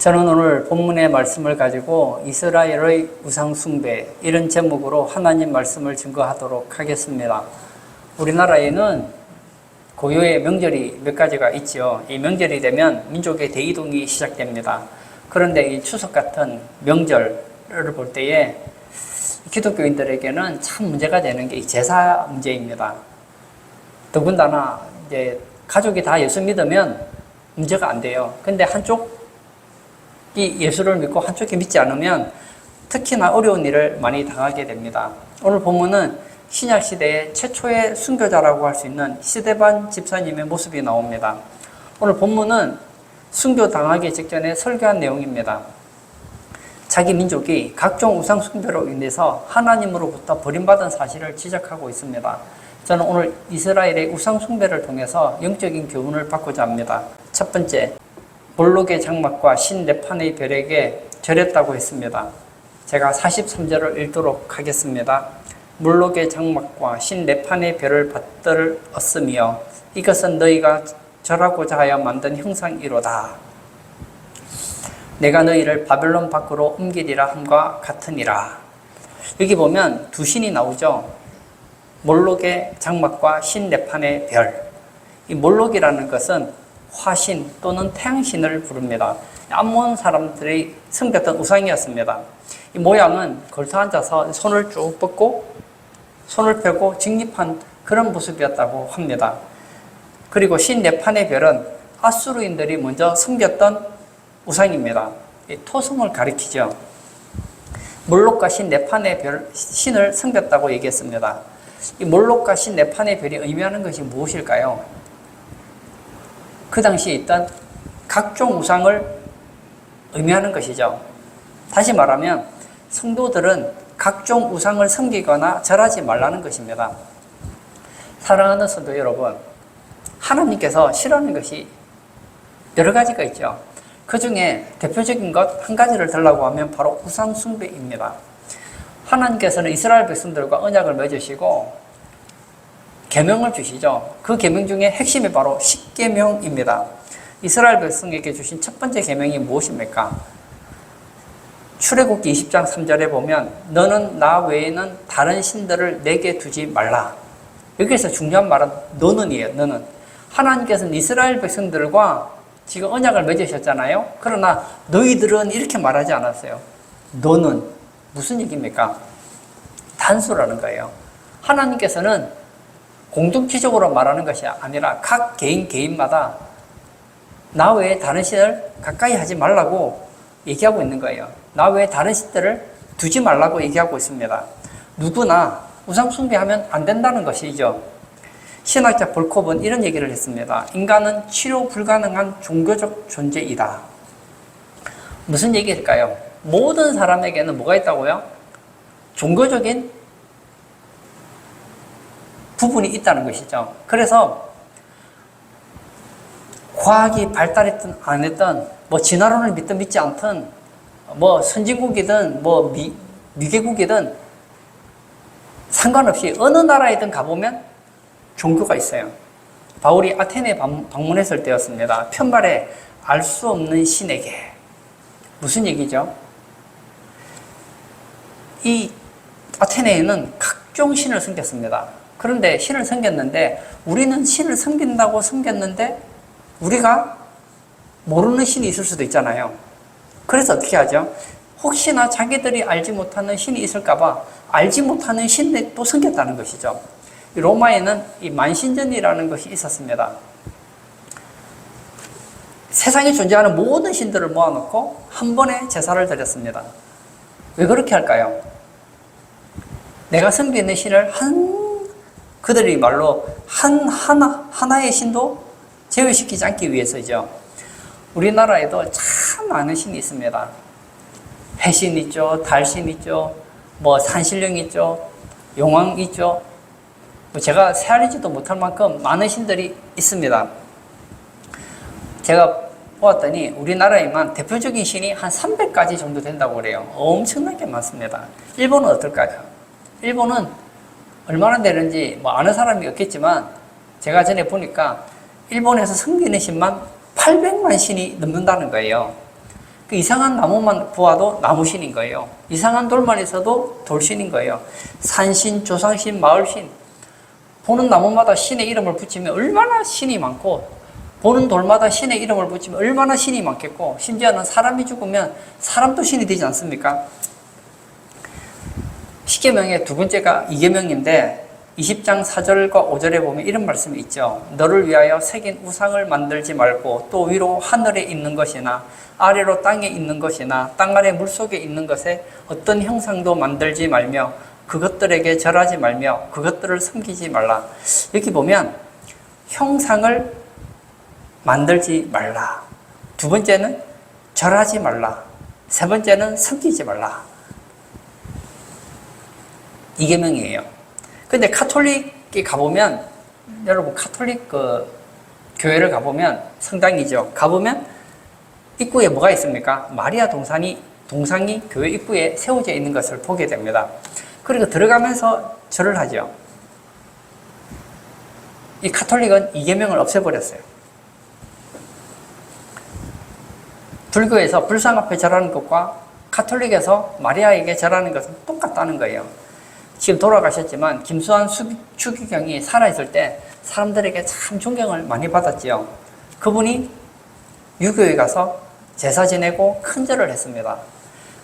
저는 오늘 본문의 말씀을 가지고 이스라엘의 우상숭배 이런 제목으로 하나님 말씀을 증거하도록 하겠습니다. 우리나라에는 고유의 명절이 몇 가지가 있죠. 이 명절이 되면 민족의 대이동이 시작됩니다. 그런데 이 추석 같은 명절을 볼 때에 기독교인들에게는 참 문제가 되는 게 이 제사 문제입니다. 더군다나 이제 가족이 다 예수 믿으면 문제가 안 돼요. 근데 한쪽이 예수를 믿고 한쪽이 믿지 않으면 특히나 어려운 일을 많이 당하게 됩니다. 오늘 본문은 신약시대의 최초의 순교자라고 할 수 있는 스데반 집사님의 모습이 나옵니다. 오늘 본문은 순교당하기 직전에 설교한 내용입니다. 자기 민족이 각종 우상 숭배로 인해서 하나님으로부터 버림받은 사실을 지적하고 있습니다. 저는 오늘 이스라엘의 우상 숭배를 통해서 영적인 교훈을 받고자 합니다. 첫 번째, 몰록의 장막과 신 레판의 별에게 절했다고 했습니다. 제가 43절을 읽도록 하겠습니다. 몰록의 장막과 신 레판의 별을 받들었으며 이것은 너희가 절하고자 하여 만든 형상이로다. 내가 너희를 바벨론 밖으로 옮기리라 함과 같으니라. 여기 보면 두 신이 나오죠. 몰록의 장막과 신 레판의 별. 이 몰록이라는 것은 화신 또는 태양신을 부릅니다. 암몬 사람들이 섬겼던 우상이었습니다. 이 모양은 걸터 앉아서 손을 쭉 뻗고 손을 펴고 직립한 그런 모습이었다고 합니다. 그리고 신 레판의 별은 아수르인들이 먼저 섬겼던 우상입니다. 이 토성을 가리키죠. 몰록과 신 레판의 별, 신을 섬겼다고 얘기했습니다. 이 몰록과 신 레판의 별이 의미하는 것이 무엇일까요? 그 당시에 있던 각종 우상을 의미하는 것이죠. 다시 말하면 성도들은 각종 우상을 섬기거나 절하지 말라는 것입니다. 사랑하는 성도 여러분, 하나님께서 싫어하는 것이 여러 가지가 있죠. 그 중에 대표적인 것 한 가지를 들라고 하면 바로 우상 숭배입니다. 하나님께서는 이스라엘 백성들과 언약을 맺으시고 계명을 주시죠. 그 계명 중에 핵심이 바로 십계명입니다. 이스라엘 백성에게 주신 첫 번째 계명이 무엇입니까? 출애굽기 20장 3절에 보면 너는 나 외에는 다른 신들을 내게 두지 말라. 여기에서 중요한 말은 너는이에요. 너는. 하나님께서는 이스라엘 백성들과 지금 언약을 맺으셨잖아요. 그러나 너희들은 이렇게 말하지 않았어요. 너는. 무슨 얘기입니까? 단수라는 거예요. 하나님께서는 공동체적으로 말하는 것이 아니라 각 개인마다 나 외에 다른 신을 가까이 하지 말라고 얘기하고 있는 거예요. 나 외에 다른 신들을 두지 말라고 얘기하고 있습니다. 누구나 우상 숭배하면 안 된다는 것이죠. 신학자 볼콥은 이런 얘기를 했습니다. 인간은 치료 불가능한 종교적 존재이다. 무슨 얘기일까요? 모든 사람에게는 뭐가 있다고요? 종교적인 부분이 있다는 것이죠. 그래서 과학이 발달했든 안 했든 뭐 진화론을 믿든 믿지 않든 뭐 선진국이든 뭐 미개국이든 상관없이 어느 나라에든 가보면 종교가 있어요. 바울이 아테네에 방문했을 때였습니다. 편말에 알 수 없는 신에게. 무슨 얘기죠? 이 아테네에는 각종 신을 섬겼습니다. 그런데 신을 섬겼는데 우리는 신을 섬긴다고 섬겼는데 우리가 모르는 신이 있을 수도 있잖아요. 그래서 어떻게 하죠? 혹시나 자기들이 알지 못하는 신이 있을까봐 알지 못하는 신을 또 섬겼다는 것이죠. 로마에는 이 만신전이라는 것이 있었습니다. 세상에 존재하는 모든 신들을 모아놓고 한 번에 제사를 드렸습니다. 왜 그렇게 할까요? 내가 섬기는 신을 그들이 말로 하나의 신도 제외시키지 않기 위해서죠. 우리나라에도 참 많은 신이 있습니다. 해신 있죠, 달신 있죠, 뭐 산신령 있죠, 용왕 있죠. 제가 세알리지도 못할 만큼 많은 신들이 있습니다. 제가 보았더니 우리나라에만 대표적인 신이 한 300가지 정도 된다고 그래요. 엄청나게 많습니다. 일본은 어떨까요? 일본은 얼마나 되는지 뭐 아는 사람이 없겠지만 제가 전에 보니까 일본에서 섬기는 신만 800만 신이 넘는다는 거예요. 그 이상한 나무만 보아도 나무신인 거예요. 이상한 돌만 있어도 돌신인 거예요. 산신, 조상신, 마을신. 보는 나무마다 신의 이름을 붙이면 얼마나 신이 많고, 보는 돌마다 신의 이름을 붙이면 얼마나 신이 많겠고, 심지어는 사람이 죽으면 사람도 신이 되지 않습니까? 십계명의 두 번째가 이계명인데 20장 4절과 5절에 보면 이런 말씀이 있죠. 너를 위하여 새긴 우상을 만들지 말고 또 위로 하늘에 있는 것이나 아래로 땅에 있는 것이나 땅 아래 물속에 있는 것에 어떤 형상도 만들지 말며 그것들에게 절하지 말며 그것들을 섬기지 말라. 여기 보면 형상을 만들지 말라. 두 번째는 절하지 말라. 세 번째는 섬기지 말라. 이계명이에요. 근데 카톨릭에 가보면, 여러분 카톨릭 교회를 가보면, 성당이죠. 가보면 입구에 뭐가 있습니까? 마리아 동상이 교회 입구에 세워져 있는 것을 보게 됩니다. 그리고 들어가면서 절을 하죠. 이 카톨릭은 이계명을 없애버렸어요. 불교에서 불상 앞에 절하는 것과 카톨릭에서 마리아에게 절하는 것은 똑같다는 거예요. 지금 돌아가셨지만 김수환 추기경이 살아있을 때 사람들에게 참 존경을 많이 받았지요. 그분이 유교에 가서 제사 지내고 큰절을 했습니다.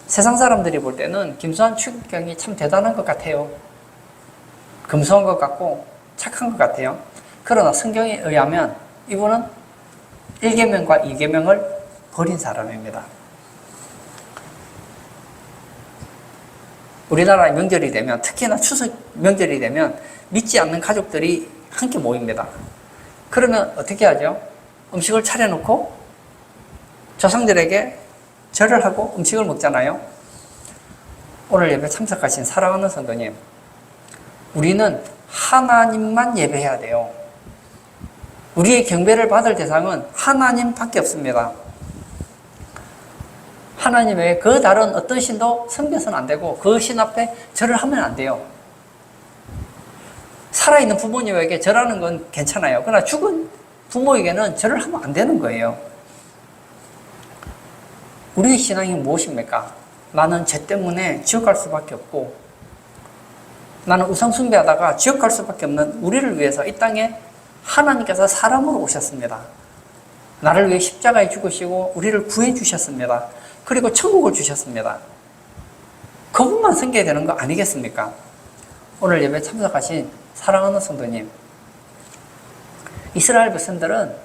세상 사람들이 볼 때는 김수환 추기경이 참 대단한 것 같아요. 금수한 것 같고 착한 것 같아요. 그러나 성경에 의하면 이분은 1계명과 2계명을 버린 사람입니다. 우리나라 명절이 되면, 특히나 추석 명절이 되면 믿지 않는 가족들이 함께 모입니다. 그러면 어떻게 하죠? 음식을 차려놓고 조상들에게 절을 하고 음식을 먹잖아요. 오늘 예배 참석하신 사랑하는 성도님, 우리는 하나님만 예배해야 돼요. 우리의 경배를 받을 대상은 하나님밖에 없습니다. 하나님 외에 그 다른 어떤 신도 섬겨서는 안 되고 그 신 앞에 절을 하면 안 돼요. 살아있는 부모님에게 절하는 건 괜찮아요. 그러나 죽은 부모에게는 절을 하면 안 되는 거예요. 우리의 신앙이 무엇입니까? 나는 죄 때문에 지옥 갈 수밖에 없고, 나는 우상 숭배하다가 지옥 갈 수밖에 없는 우리를 위해서 이 땅에 하나님께서 사람으로 오셨습니다. 나를 위해 십자가에 죽으시고 우리를 구해 주셨습니다. 그리고 천국을 주셨습니다. 그분만 섬겨야 되는 거 아니겠습니까? 오늘 예배 참석하신 사랑하는 성도님, 이스라엘 백성들은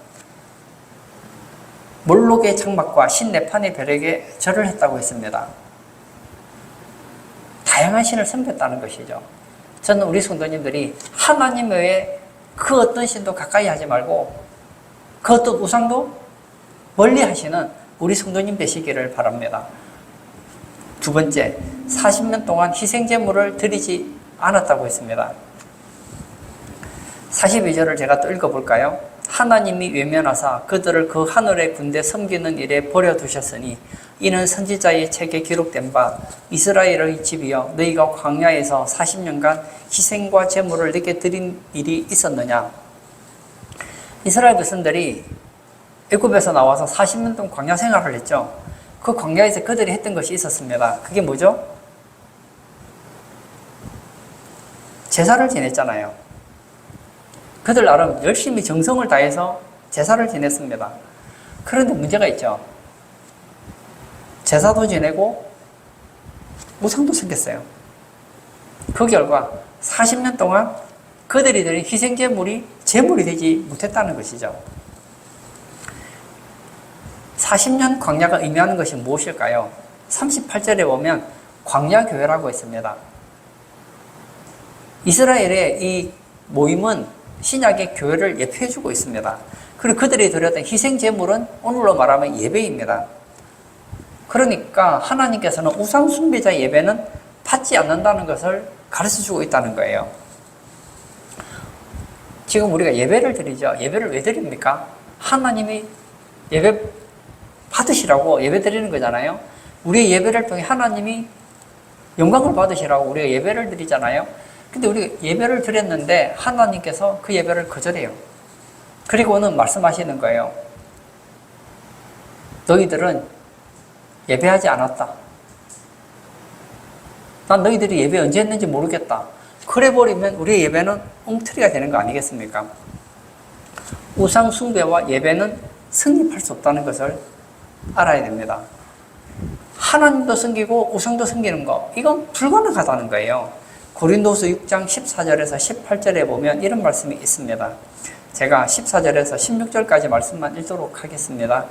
몰록의 장막과 신네판의 별에게 절을 했다고 했습니다. 다양한 신을 섬겼다는 것이죠. 저는 우리 성도님들이 하나님 외에 그 어떤 신도 가까이 하지 말고 그 어떤 우상도 멀리 하시는 우리 성도님 되시기를 바랍니다. 두 번째, 40년 동안 희생제물을 드리지 않았다고 했습니다. 42절을 제가 또 읽어볼까요? 하나님이 외면하사 그들을 그 하늘의 군대 섬기는 일에 버려두셨으니 이는 선지자의 책에 기록된 바 이스라엘의 집이여 너희가 광야에서 40년간 희생과 제물을 내게 드린 일이 있었느냐. 이스라엘 백성들이 애굽에서 나와서 40년 동안 광야 생활을 했죠. 그 광야에서 그들이 했던 것이 있었습니다. 그게 뭐죠? 제사를 지냈잖아요. 그들 나름 열심히 정성을 다해서 제사를 지냈습니다. 그런데 문제가 있죠. 제사도 지내고 우상도 생겼어요. 그 결과 40년 동안 그들이 드린 희생제물이 제물이 되지 못했다는 것이죠. 40년 광야가 의미하는 것이 무엇일까요? 38절에 보면 광야교회라고 있습니다. 이스라엘의 이 모임은 신약의 교회를 예표해주고 있습니다. 그리고 그들이 드렸던 희생제물은 오늘로 말하면 예배입니다. 그러니까 하나님께서는 우상숭배자 예배는 받지 않는다는 것을 가르쳐주고 있다는 거예요. 지금 우리가 예배를 드리죠. 예배를 왜 드립니까? 하나님이 예배 받으시라고 예배 드리는 거잖아요. 우리의 예배를 통해 하나님이 영광을 받으시라고 우리가 예배를 드리잖아요. 근데 우리가 예배를 드렸는데 하나님께서 그 예배를 거절해요. 그리고는 말씀하시는 거예요. 너희들은 예배하지 않았다. 난 너희들이 예배 언제 했는지 모르겠다. 그래 버리면 우리의 예배는 엉터리가 되는 거 아니겠습니까? 우상 숭배와 예배는 성립할 수 없다는 것을 알아야 됩니다. 하나님도 섬기고 우상도 섬기는 거, 이건 불가능하다는 거예요. 고린도서 6장 14절에서 18절에 보면 이런 말씀이 있습니다. 제가 14절에서 16절까지 말씀만 읽도록 하겠습니다.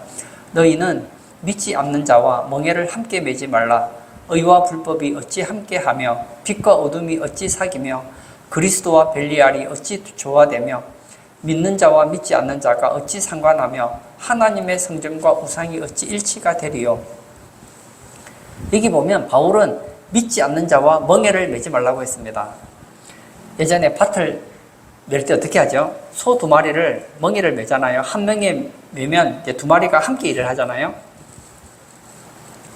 너희는 믿지 않는 자와 멍에를 함께 매지 말라. 의와 불법이 어찌 함께하며 빛과 어둠이 어찌 사귀며 그리스도와 벨리알이 어찌 조화되며 믿는 자와 믿지 않는 자가 어찌 상관하며 하나님의 성전과 우상이 어찌 일치가 되리요. 여기 보면 바울은 믿지 않는 자와 멍에를 매지 말라고 했습니다. 예전에 밭을 멜 때 어떻게 하죠? 소 두 마리를 멍에를 매잖아요. 한 명에 매면 이제 두 마리가 함께 일을 하잖아요.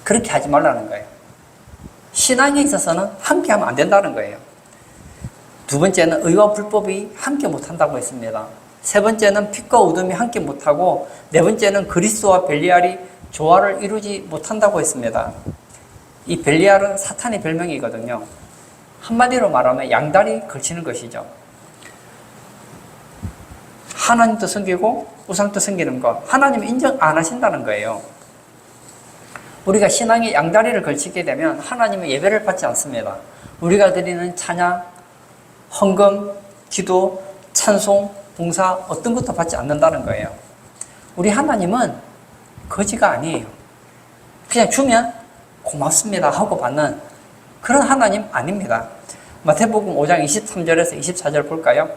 그렇게 하지 말라는 거예요. 신앙에 있어서는 함께 하면 안 된다는 거예요. 두 번째는 의와 불법이 함께 못한다고 했습니다. 세 번째는 빛과 어둠이 함께 못하고 네 번째는 그리스도와 벨리알이 조화를 이루지 못한다고 했습니다. 이 벨리알은 사탄의 별명이거든요. 한마디로 말하면 양다리 걸치는 것이죠. 하나님도 섬기고 우상도 섬기는 것, 하나님 인정 안 하신다는 거예요. 우리가 신앙의 양다리를 걸치게 되면 하나님의 예배를 받지 않습니다. 우리가 드리는 찬양, 헌금, 기도, 찬송, 봉사 어떤 것도 받지 않는다는 거예요. 우리 하나님은 거지가 아니에요. 그냥 주면 고맙습니다 하고 받는 그런 하나님 아닙니다. 마태복음 5장 23절에서 24절 볼까요?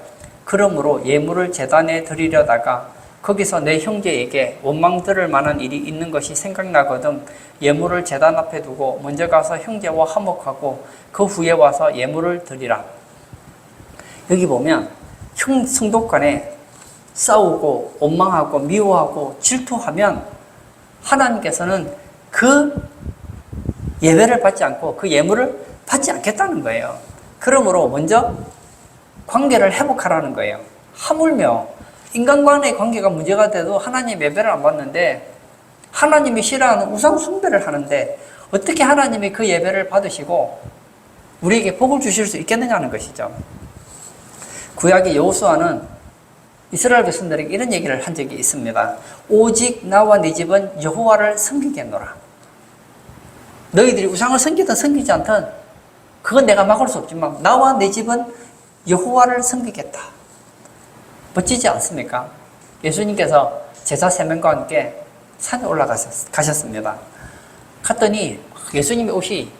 그러므로 예물을 제단에 드리려다가 거기서 내 형제에게 원망 들을 만한 일이 있는 것이 생각나거든 예물을 제단 앞에 두고 먼저 가서 형제와 화목하고 그 후에 와서 예물을 드리라. 여기 보면 성도 간에 싸우고 원망하고 미워하고 질투하면 하나님께서는 그 예배를 받지 않고 그 예물을 받지 않겠다는 거예요. 그러므로 먼저 관계를 회복하라는 거예요. 하물며 인간 간의 관계가 문제가 돼도 하나님 예배를 안 받는데 하나님이 싫어하는 우상 숭배를 하는데 어떻게 하나님이 그 예배를 받으시고 우리에게 복을 주실 수 있겠느냐는 것이죠. 구약의 여호수아는 이스라엘 백성들에게 이런 얘기를 한 적이 있습니다. 오직 나와 네 집은 여호와를 섬기겠노라. 너희들이 우상을 섬기든 섬기지 않든 그건 내가 막을 수 없지만 나와 내 집은 여호와를 섬기겠다. 멋지지 않습니까? 예수님께서 제자 3명과 함께 산에 올라가셨습니다. 갔더니 예수님의 옷이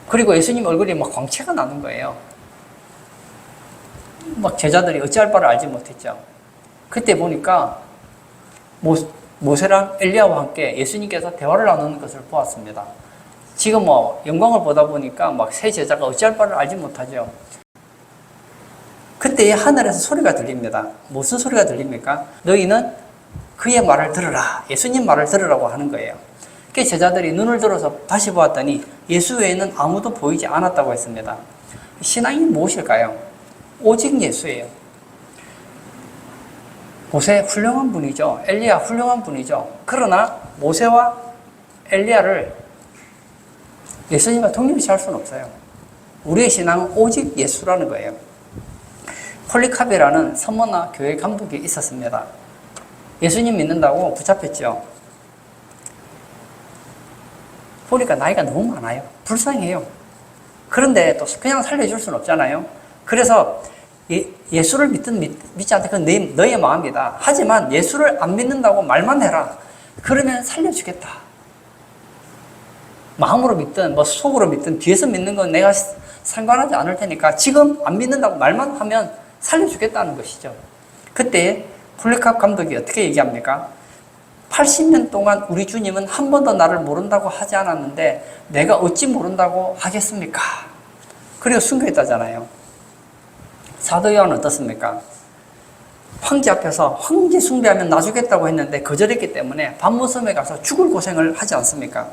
그리고 예수님 얼굴이 막 광채가 나는 거예요. 막 제자들이 어찌할 바를 알지 못했죠. 그때 보니까 모세랑 엘리야와 함께 예수님께서 대화를 나누는 것을 보았습니다. 지금 영광을 보다 보니까 막 세 제자가 어찌할 바를 알지 못하죠. 그때 하늘에서 소리가 들립니다. 무슨 소리가 들립니까? 너희는 그의 말을 들으라. 예수님 말을 들으라고 하는 거예요. 그 제자들이 눈을 들어서 다시 보았더니 예수 외에는 아무도 보이지 않았다고 했습니다. 신앙이 무엇일까요? 오직 예수예요. 모세 훌륭한 분이죠. 엘리야 훌륭한 분이죠. 그러나 모세와 엘리야를 예수님과 동일시 할 수는 없어요. 우리의 신앙은 오직 예수라는 거예요. 폴리카베라는 서머나 교회 감독이 있었습니다. 예수님 믿는다고 붙잡혔죠. 보니까 나이가 너무 많아요. 불쌍해요. 그런데 또 그냥 살려줄 수는 없잖아요. 그래서 예수를 믿든 믿지 않든 그건 너의 마음이다. 하지만 예수를 안 믿는다고 말만 해라. 그러면 살려주겠다. 마음으로 믿든 속으로 믿든 뒤에서 믿는 건 내가 상관하지 않을 테니까 지금 안 믿는다고 말만 하면 살려주겠다는 것이죠. 그때 폴리캅 감독이 어떻게 얘기합니까? 80년 동안 우리 주님은 한 번도 나를 모른다고 하지 않았는데 내가 어찌 모른다고 하겠습니까? 그리고 순교했다잖아요. 사도 요한은 어떻습니까? 황제 앞에서 황제 숭배하면 놔주겠다고 했는데 거절했기 때문에 반모섬에 가서 죽을 고생을 하지 않습니까?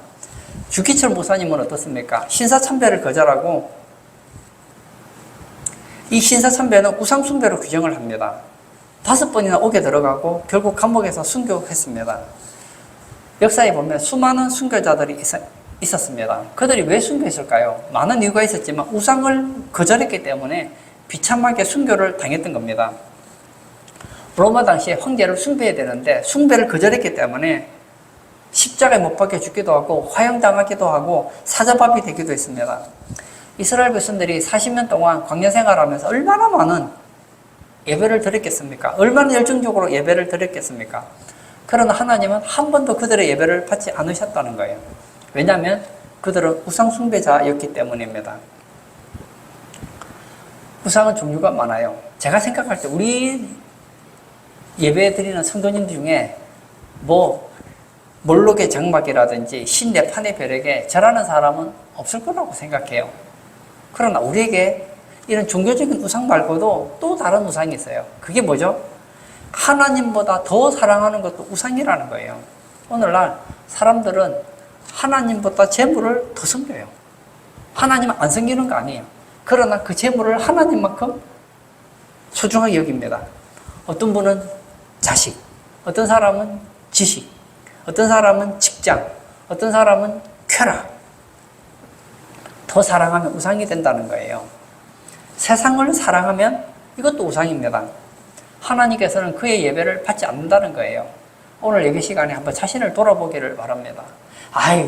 주기철 목사님은 어떻습니까? 신사참배를 거절하고 이 신사참배는 우상숭배로 규정을 합니다. 5번이나 옥에 들어가고 결국 감옥에서 순교했습니다. 역사에 보면 수많은 순교자들이 있었습니다. 그들이 왜 순교했을까요? 많은 이유가 있었지만 우상을 거절했기 때문에 비참하게 순교를 당했던 겁니다. 로마 당시에 황제를 숭배해야 되는데 숭배를 거절했기 때문에 십자가에 못 박혀 죽기도 하고 화형당하기도 하고 사자밥이 되기도 했습니다. 이스라엘 백성들이 40년 동안 광야 생활하면서 얼마나 많은 예배를 드렸겠습니까? 얼마나 열정적으로 예배를 드렸겠습니까? 그러나 하나님은 한 번도 그들의 예배를 받지 않으셨다는 거예요. 왜냐하면 그들은 우상 숭배자였기 때문입니다. 우상은 종류가 많아요. 제가 생각할 때 우리 예배 드리는 성도님들 중에 몰록의 장막이라든지 신내판의 별에게 절하는 사람은 없을 거라고 생각해요. 그러나 우리에게 이런 종교적인 우상 말고도 또 다른 우상이 있어요. 그게 뭐죠? 하나님보다 더 사랑하는 것도 우상이라는 거예요. 오늘날 사람들은 하나님보다 재물을 더 섬겨요. 하나님은 안 섬기는 거 아니에요. 그러나 그 재물을 하나님만큼 소중하게 여깁니다. 어떤 분은 자식, 어떤 사람은 지식, 어떤 사람은 직장, 어떤 사람은 쾌락. 더 사랑하면 우상이 된다는 거예요. 세상을 사랑하면 이것도 우상입니다. 하나님께서는 그의 예배를 받지 않는다는 거예요. 오늘 예배 시간에 한번 자신을 돌아보기를 바랍니다.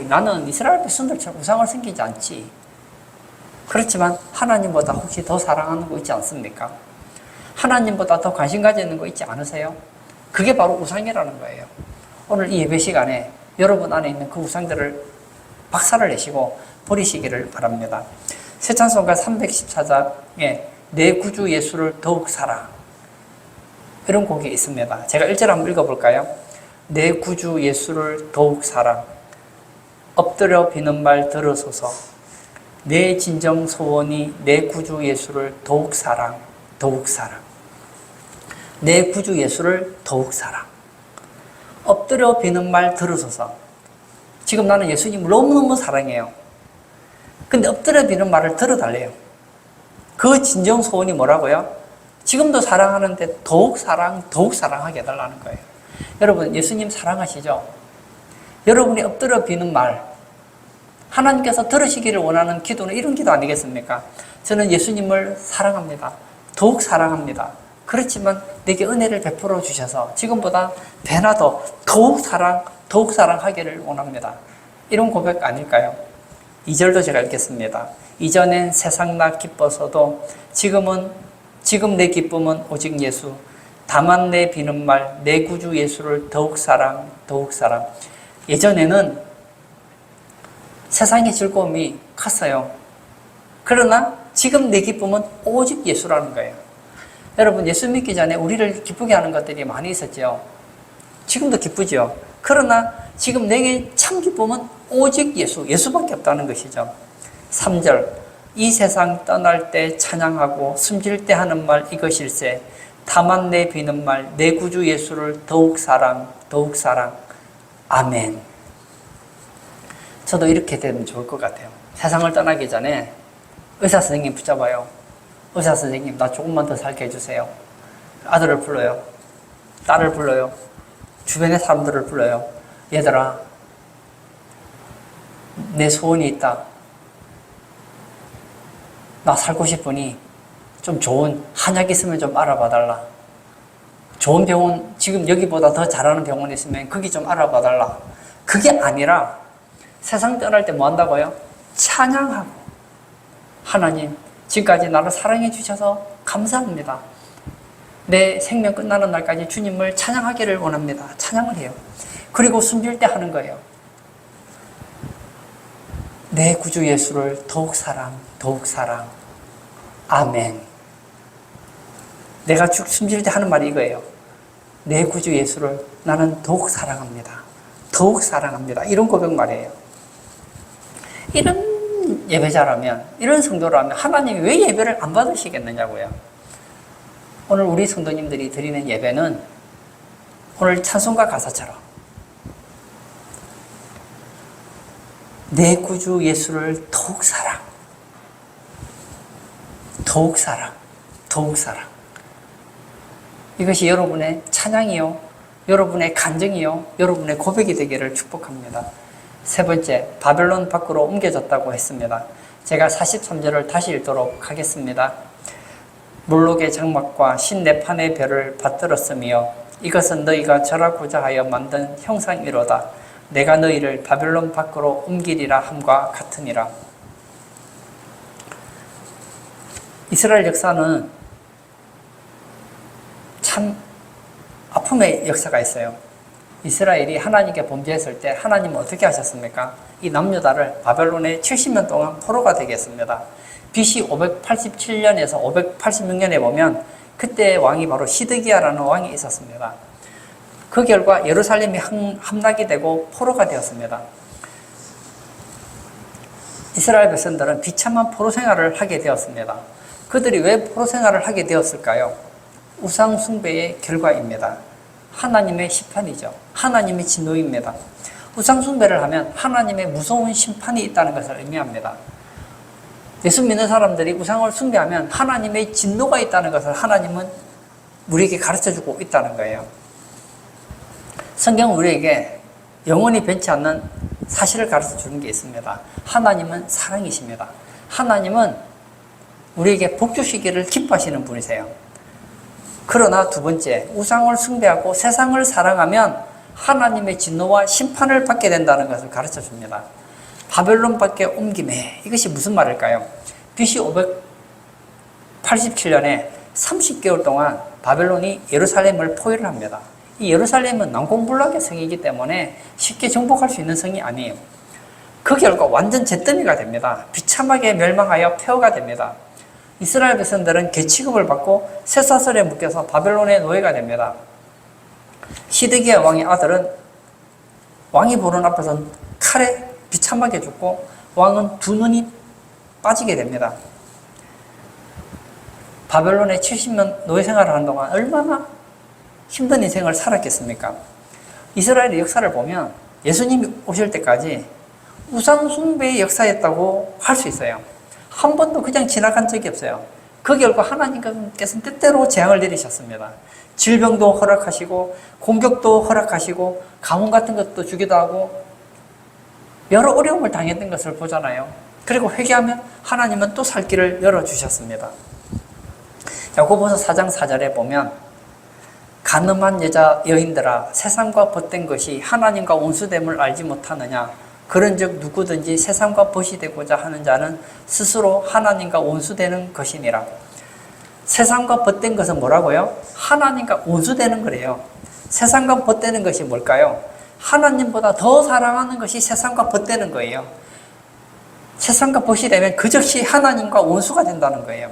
나는 이스라엘 백성들처럼 우상을 섬기지 않지. 그렇지만 하나님보다 혹시 더 사랑하는 거 있지 않습니까? 하나님보다 더 관심 가지는 거 있지 않으세요? 그게 바로 우상이라는 거예요. 오늘 이 예배 시간에 여러분 안에 있는 그 우상들을 박살을 내시고 버리시기를 바랍니다. 새 찬송가 314장에 내 구주 예수를 더욱 사랑, 이런 곡이 있습니다. 제가 1절 한번 읽어볼까요? 내 구주 예수를 더욱 사랑, 엎드려 비는 말 들으소서. 내 진정 소원이 내 구주 예수를 더욱 사랑, 더욱 사랑. 내 구주 예수를 더욱 사랑. 엎드려 비는 말 들으소서. 지금 나는 예수님을 너무너무 사랑해요. 근데 엎드려 비는 말을 들어달래요. 그 진정 소원이 뭐라고요? 지금도 사랑하는데 더욱 사랑하게 해달라는 거예요. 여러분, 예수님 사랑하시죠? 여러분이 엎드려 비는 말, 하나님께서 들으시기를 원하는 기도는 이런 기도 아니겠습니까? 저는 예수님을 사랑합니다. 더욱 사랑합니다. 그렇지만 내게 은혜를 베풀어 주셔서 지금보다 배나 더욱 사랑하기를 원합니다. 이런 고백 아닐까요? 2절도 제가 읽겠습니다. 이전엔 세상 나 기뻐서도 지금 내 기쁨은 오직 예수. 다만 내 비는 말 내 구주 예수를 더욱 사랑. 예전에는 세상의 즐거움이 컸어요. 그러나 지금 내 기쁨은 오직 예수라는 거예요. 여러분, 예수 믿기 전에 우리를 기쁘게 하는 것들이 많이 있었죠. 지금도 기쁘죠. 그러나 지금 내게 참 기쁨은 오직 예수밖에 없다는 것이죠. 3절, 이 세상 떠날 때 찬양하고 숨질 때 하는 말 이것일세. 다만 내 비는 말 내 구주 예수를 더욱 사랑. 아멘. 저도 이렇게 되면 좋을 것 같아요. 세상을 떠나기 전에 의사 선생님 붙잡아요. 의사 선생님, 나 조금만 더 살게 해주세요. 아들을 불러요. 딸을 불러요. 주변의 사람들을 불러요. 얘들아, 내 소원이 있다. 나 살고 싶으니 좀 좋은 한약 있으면 좀 알아봐 달라. 좋은 병원, 지금 여기보다 더 잘하는 병원 있으면 거기 좀 알아봐 달라. 그게 아니라 세상 떠날 때 뭐 한다고요? 찬양하고, 하나님, 지금까지 나를 사랑해 주셔서 감사합니다. 내 생명 끝나는 날까지 주님을 찬양하기를 원합니다. 찬양을 해요. 그리고 숨질 때 하는 거예요. 내 구주 예수를 더욱 사랑. 아멘. 내가 숨질 때 하는 말이 이거예요. 내 구주 예수를 나는 더욱 사랑합니다. 이런 고백 말이에요. 이런 예배자라면, 이런 성도라면 하나님이 왜 예배를 안 받으시겠느냐고요. 오늘 우리 성도님들이 드리는 예배는 오늘 찬송가 가사처럼 내 구주 예수를 더욱 사랑. 이것이 여러분의 찬양이요, 여러분의 간증이요, 여러분의 고백이 되기를 축복합니다. 세 번째, 바벨론 밖으로 옮겨졌다고 했습니다. 제가 43절을 다시 읽도록 하겠습니다. 몰록의 장막과 신네판의 별을 받들었으며 이것은 너희가 절하고자 하여 만든 형상이로다. 내가 너희를 바벨론 밖으로 옮기리라 함과 같으니라. 이스라엘 역사는 참 아픔의 역사가 있어요. 이스라엘이 하나님께 범죄했을 때 하나님은 어떻게 하셨습니까? 이 남유다를 바벨론에 70년 동안 포로가 되게 했습니다. BC 587년에서 586년에 보면 그때의 왕이 바로 시드기야라는 왕이 있었습니다. 그 결과 예루살렘이 함락이 되고 포로가 되었습니다. 이스라엘 백성들은 비참한 포로 생활을 하게 되었습니다. 그들이 왜 포로 생활을 하게 되었을까요? 우상 숭배의 결과입니다. 하나님의 심판이죠. 하나님의 진노입니다. 우상 숭배를 하면 하나님의 무서운 심판이 있다는 것을 의미합니다. 예수 믿는 사람들이 우상을 숭배하면 하나님의 진노가 있다는 것을 하나님은 우리에게 가르쳐주고 있다는 거예요. 성경은 우리에게 영원히 변치 않는 사실을 가르쳐주는 게 있습니다. 하나님은 사랑이십니다. 하나님은 우리에게 복 주시기를 기뻐하시는 분이세요. 그러나 두 번째, 우상을 숭배하고 세상을 사랑하면 하나님의 진노와 심판을 받게 된다는 것을 가르쳐줍니다. 바벨론 밖에 옮김에 이것이 무슨 말일까요? BC 587년에 30개월 동안 바벨론이 예루살렘을 포위를 합니다. 이 예루살렘은 난공불락의 성이기 때문에 쉽게 정복할 수 있는 성이 아니에요. 그 결과 완전 잿더미가 됩니다. 비참하게 멸망하여 폐허가 됩니다. 이스라엘 백성들은 개취급을 받고 쇠사슬에 묶여서 바벨론의 노예가 됩니다. 시드기야 왕의 아들은 왕이 보는 앞에서 칼에 비참하게 죽고 왕은 두 눈이 빠지게 됩니다. 바벨론에 70년 노예 생활을 하는 동안 얼마나 힘든 인생을 살았겠습니까? 이스라엘의 역사를 보면 예수님이 오실 때까지 우상 숭배의 역사였다고 할 수 있어요. 한 번도 그냥 지나간 적이 없어요. 그 결과 하나님께서는 때때로 재앙을 내리셨습니다. 질병도 허락하시고 공격도 허락하시고 가뭄 같은 것도 주기도 하고 여러 어려움을 당했던 것을 보잖아요. 그리고 회개하면 하나님은 또 살 길을 열어주셨습니다. 야고보서 4장 4절에 보면 간음한 여인들아 세상과 벗된 것이 하나님과 원수됨을 알지 못하느냐. 그런즉 누구든지 세상과 벗이 되고자 하는 자는 스스로 하나님과 원수되는 것이니라. 세상과 벗된 것은 뭐라고요? 하나님과 원수되는 거래요. 세상과 벗되는 것이 뭘까요? 하나님보다 더 사랑하는 것이 세상과 벗되는 거예요. 세상과 벗이 되면 그 즉시 하나님과 원수가 된다는 거예요.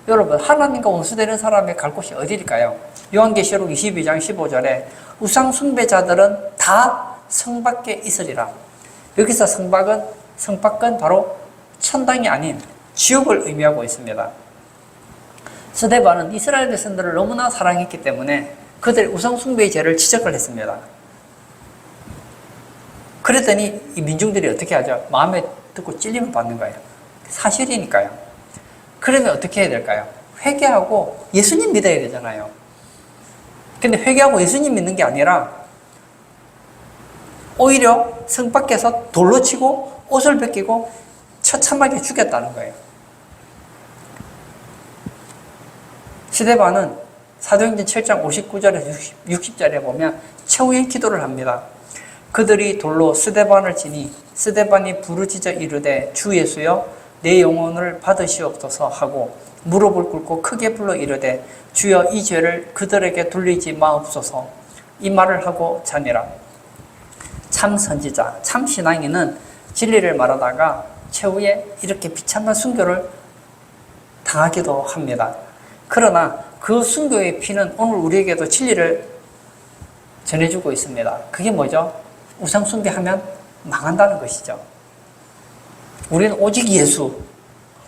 여러분, 하나님과 원수되는 사람의 갈 곳이 어디일까요? 요한계시록 22장 15절에 우상 숭배자들은 다 성 밖에 있으리라. 여기서 성밖은 바로 천당이 아닌 지옥을 의미하고 있습니다. 스데반은 이스라엘 백성들을 너무나 사랑했기 때문에 그들의 우상 숭배의 죄를 지적을 했습니다. 그랬더니 이 민중들이 어떻게 하죠? 마음에 듣고 찔림을 받는 거예요. 사실이니까요. 그러면 어떻게 해야 될까요? 회개하고 예수님 믿어야 되잖아요. 근데 회개하고 예수님 믿는 게 아니라 오히려 성 밖에서 돌로 치고 옷을 벗기고 처참하게 죽였다는 거예요. 스데반은 사도행전 7장 59절에서 60절에 보면 최후의 기도를 합니다. 그들이 돌로 스데반을 치니 스데반이 부르짖어 이르되 주 예수여 내 영혼을 받으시옵소서 하고 무릎을 꿇고 크게 불러 이르되 주여 이 죄를 그들에게 돌리지 마옵소서 이 말을 하고 자니라. 참 선지자, 참 신앙인은 진리를 말하다가 최후에 이렇게 비참한 순교를 당하기도 합니다. 그러나 그 순교의 피는 오늘 우리에게도 진리를 전해주고 있습니다. 그게 뭐죠? 우상 숭배하면 망한다는 것이죠. 우리는 오직 예수,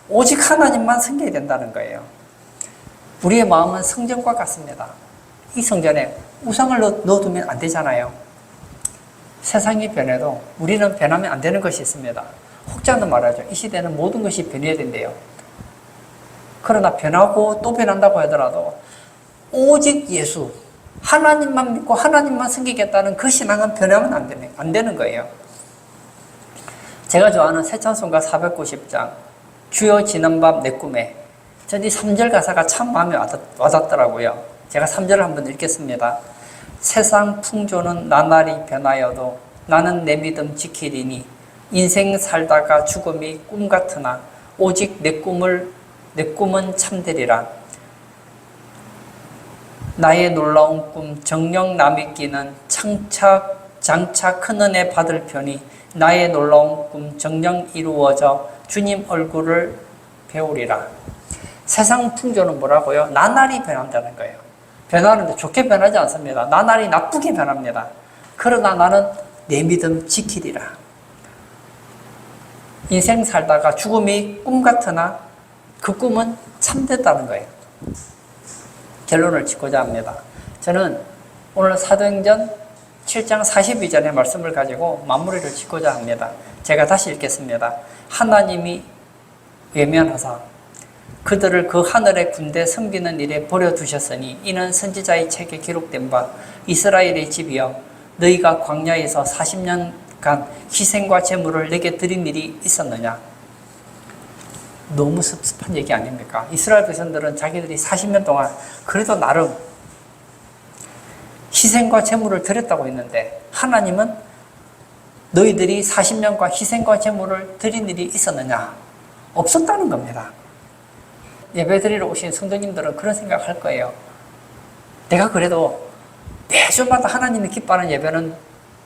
오직 하나님만 섬겨야 된다는 거예요. 우리의 마음은 성전과 같습니다. 이 성전에 우상을 넣어두면 안 되잖아요. 세상이 변해도 우리는 변하면 안 되는 것이 있습니다. 혹자는 말하죠. 이 시대는 모든 것이 변해야 된대요. 그러나 변하고 또 변한다고 하더라도 오직 예수, 하나님만 믿고 하나님만 섬기겠다는 그 신앙은 변하면 안 되는 거예요. 제가 좋아하는 새찬송가 490장 주여 지난 밤 내 꿈에, 전 이 3절 가사가 참 마음에 와닿더라고요. 제가 3절을 한번 읽겠습니다. 세상 풍조는 나날이 변하여도 나는 내 믿음 지키리니 인생 살다가 죽음이 꿈 같으나 오직 내 꿈은 참되리라. 나의 놀라운 꿈 정녕 남이 끼는 장차 큰 은혜 받을 편이 나의 놀라운 꿈 정녕 이루어져 주님 얼굴을 배우리라. 세상 풍조는 뭐라고요? 나날이 변한다는 거예요. 변하는데 좋게 변하지 않습니다. 나날이 나쁘게 변합니다. 그러나 나는 내 믿음 지키리라. 인생 살다가 죽음이 꿈 같으나 그 꿈은 참됐다는 거예요. 결론을 짓고자 합니다. 저는 오늘 사도행전 7장 42절의 말씀을 가지고 마무리를 짓고자 합니다. 제가 다시 읽겠습니다. 하나님이 외면하사 그들을 그 하늘의 군대 섬기는 일에 버려두셨으니 이는 선지자의 책에 기록된 바 이스라엘의 집이여 너희가 광야에서 40년간 희생과 제물을 내게 드린 일이 있었느냐. 너무 섭섭한 얘기 아닙니까? 이스라엘 백성들은 자기들이 40년 동안 그래도 나름 희생과 제물을 드렸다고 했는데 하나님은 너희들이 40년간 희생과 제물을 드린 일이 있었느냐? 없었다는 겁니다. 예배드리러 오신 성도님들은 그런 생각할 거예요. 내가 그래도 매주마다 하나님이 기뻐하는 예배는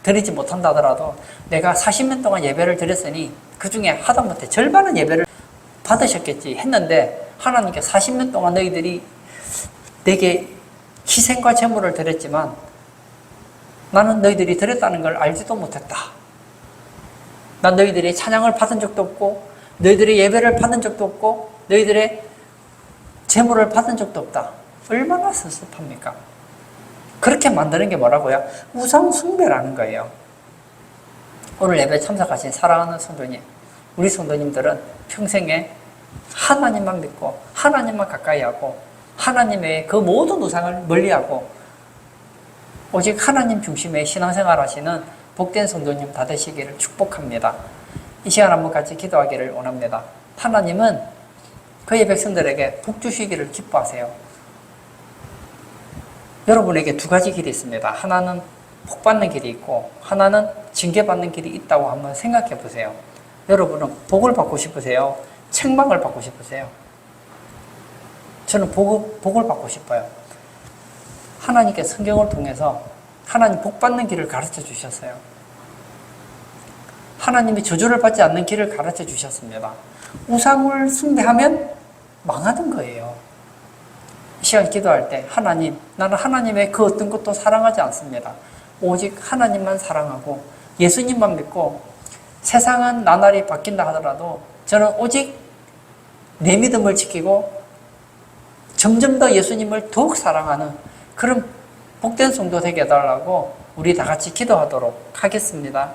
드리지 못한다 하더라도 내가 40년 동안 예배를 드렸으니 그 중에 하다못해 절반은 예배를 받으셨겠지 했는데 하나님께 40년 동안 너희들이 내게 희생과 제물을 드렸지만 나는 너희들이 드렸다는 걸 알지도 못했다. 난 너희들이 찬양을 받은 적도 없고 너희들의 예배를 받은 적도 없고 너희들의 제물을 받은 적도 없다. 얼마나 섭섭합니까? 그렇게 만드는 게 뭐라고요? 우상 숭배라는 거예요. 오늘 예배 참석하신 사랑하는 성도님, 우리 성도님들은 평생에 하나님만 믿고 하나님만 가까이 하고 하나님의 그 모든 우상을 멀리하고 오직 하나님 중심의 신앙생활 하시는 복된 성도님 다 되시기를 축복합니다. 이 시간 한번 같이 기도하기를 원합니다. 하나님은 그의 백성들에게 복 주시기를 기뻐하세요. 여러분에게 두 가지 길이 있습니다. 하나는 복 받는 길이 있고 하나는 징계받는 길이 있다고 한번 생각해 보세요. 여러분은 복을 받고 싶으세요? 책망을 받고 싶으세요? 저는 복을 받고 싶어요. 하나님께 성경을 통해서 하나님 복 받는 길을 가르쳐 주셨어요. 하나님이 저주를 받지 않는 길을 가르쳐 주셨습니다. 우상을 숭배하면 망하는 거예요. 이 시간 기도할 때 하나님, 나는 하나님의 그 어떤 것도 사랑하지 않습니다. 오직 하나님만 사랑하고 예수님만 믿고 세상은 나날이 바뀐다 하더라도 저는 오직 내 믿음을 지키고 점점 더 예수님을 더욱 사랑하는 그런 복된 성도 되게 해달라고 우리 다 같이 기도하도록 하겠습니다.